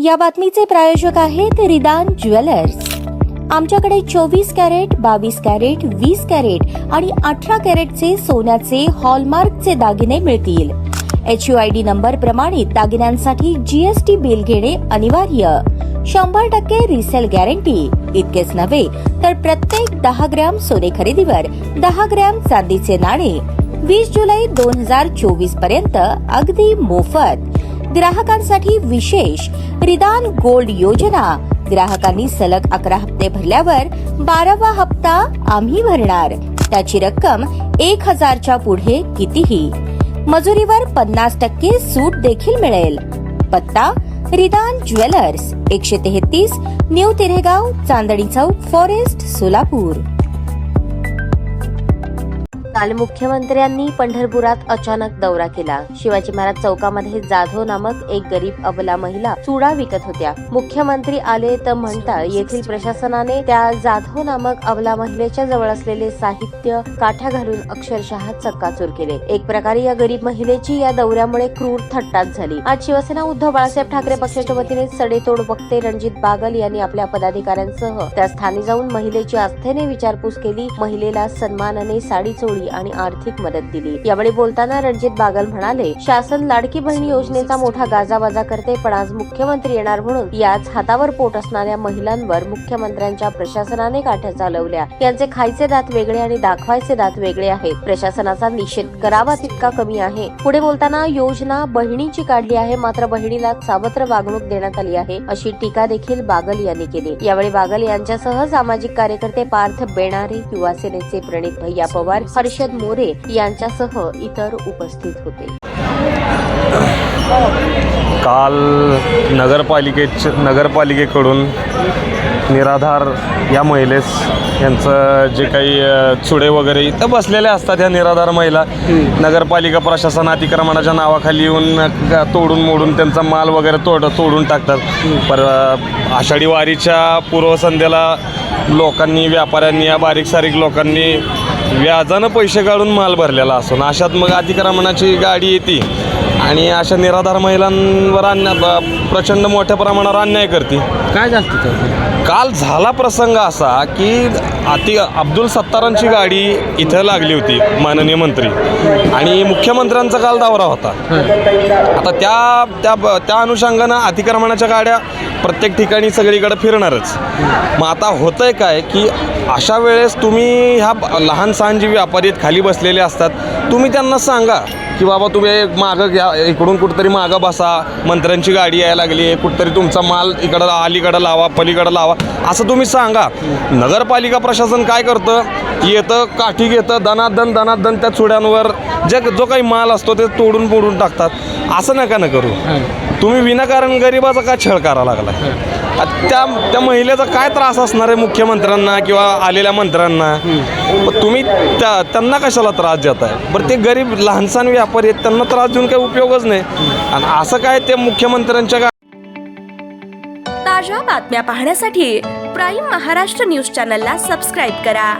या बातमीचे प्रायोजक आहेत रिदान ज्वेलर्स। आमच्याकडे 24 कॅरेट, 22 कॅरेट, 20 कॅरेट आणि 18 कॅरेटचे सोन्याचे हॉलमार्कचे दागिने मिळतील। HUID नंबर प्रमाणित दागिन्यांसाठी GST बिल घेणे अनिवार्य। 100% रिसेल गॅरंटी। इतकेच नव्हे तर प्रत्येक 10 ग्रॅम सोने खरेदीवर 10 ग्रॅम चांदीचे नाणे 20 जुलै 2024 पर्यंत अगदी मोफत। ग्राहकांसाठी विशेष रिदान गोल्ड योजना। ग्राहकांनी सलग 11 हप्ते भरल्यावर 12वा हप्ता आम्ही भरणार। त्याची रक्कम 1000च्या पुढे कितीही। मजुरीवर 50% सूट देखील मिळेल। पत्ता रिदान jewellers, 133 new तिरेगाव, Chandni Chowk, forest, Solapur. काल मुख्यमंत्र्यांनी पंढरपुरात अचानक दौरा केला। शिवाजी महाराज चौकामध्ये जाधव नामक एक गरीब अबला महिला चुडा विकत होत्या। मुख्यमंत्री आले तर म्हणता येथील प्रशासनाने त्या जाधव नामक अबला महिलेच्या जवळ असलेले साहित्य काठ्या घालून अक्षरशः चक्काचूर केले। एक प्रकारे या गरीब महिलेची या दौऱ्यामुळे क्रूर थट्टाच झाली। आज शिवसेना उद्धव बाळासाहेब ठाकरे पक्षाच्या वतीने सडेतोड वक्ते रणजित बागल यांनी आपल्या पदाधिकाऱ्यांसह त्या स्थानी जाऊन महिलेची आस्थेने विचारपूस केली। महिलेला सन्मानाने साडी चोळी आणि आर्थिक मदत दिली। यावेळी बोलताना रणजित बागल म्हणाले, शासन लाडकी बहीण योजनेचा मोठा गाजावाजा करते, पण आज मुख्यमंत्री येणार म्हणून याच हातावर पोट असणाऱ्या महिलांवर मुख्यमंत्र्यांच्या प्रशासनाने काठ्या चालवल्या। यांचे खायचे दात वेगळे आणि दाखवायचे दात वेगळे आहेत। प्रशासनाचा निषेध करावा तितका कमी आहे। पुढे बोलताना योजना बहिणीची काढली आहे, मात्र बहिणीला सावत्र वागणूक देण्यात आली आहे, अशी टीका देखील बागल यांनी केली। यावेळी बागल यांच्यासह सामाजिक कार्यकर्ते पार्थ बेणारे, युवा सेनेचे प्रणित भैया पवार, हर्षद मोरे यांच्यासह इतर उपस्थित होते। काल नगरपालिकेकडून निराधार या महिलेस यांचं जे काही चुडे वगैरे इथं बसलेले असतात, ह्या निराधार महिला नगरपालिका प्रशासन अतिक्रमणाच्या नावाखाली येऊन तोडून मोडून त्यांचा माल वगैरे तोडून टाकतात। पर आषाढी वारीच्या पूर्वसंध्येला लोकांनी, व्यापाऱ्यांनी, या बारीक सारीक लोकांनी व्याजानं पैसे काढून माल भरलेला असून अशात मग अतिक्रमणाची गाडी येते आणि अशा निराधार महिलांवर प्रचंड मोठ्या प्रमाणावर अन्याय करते। काय झालं काल झाला प्रसंग असा की अब्दुल सत्तारांची गाडी इथं लागली होती, माननीय मंत्री, आणि मुख्यमंत्र्यांचा काल दौरा होता। आता त्या अनुषंगानं अतिक्रमणाच्या गाड्या प्रत्येक ठिकाणी सगळीकडे फिरणारच। मग आता होतंय काय की अशा वेळेस तुम्ही ह्या लहान सहान जी व्यापारी खाली बसलेले असतात, तुम्ही त्यांना सांगा की बाबा तुम्ही मागं घ्या, इकडून कुठंतरी मागं बसा, मंत्र्यांची गाडी यायला लागली, कुठंतरी तुमचा माल इकडं अलीकडं लावा, पलीकडं लावा, असं तुम्ही सांगा। नगरपालिका प्रशासन काय करतं, येतं, काठी घेतं, दनादन त्या चुड्यांवर जो काही माल असतो ते तोडून मोडून टाकतात। असं नका न करू। तुम्ही विनाकारण गरिबाचा का छळ करा लागला? त्या महिलेचा काय त्रास असणार आहे मुख्यमंत्र्यांना किंवा आलेल्या मंत्र्यांना? तुम्ही त्यांना कशाला त्रास देताय? बरं, ते गरीब लहानसहान व्यापारी आहेत, त्यांना त्रास देऊन काही उपयोगच नाही। आणि असं काय ते मुख्यमंत्र्यांच्या ताज्या बातम्या पाहण्यासाठी प्राईम महाराष्ट्र न्यूज चॅनलला सबस्क्राईब करा।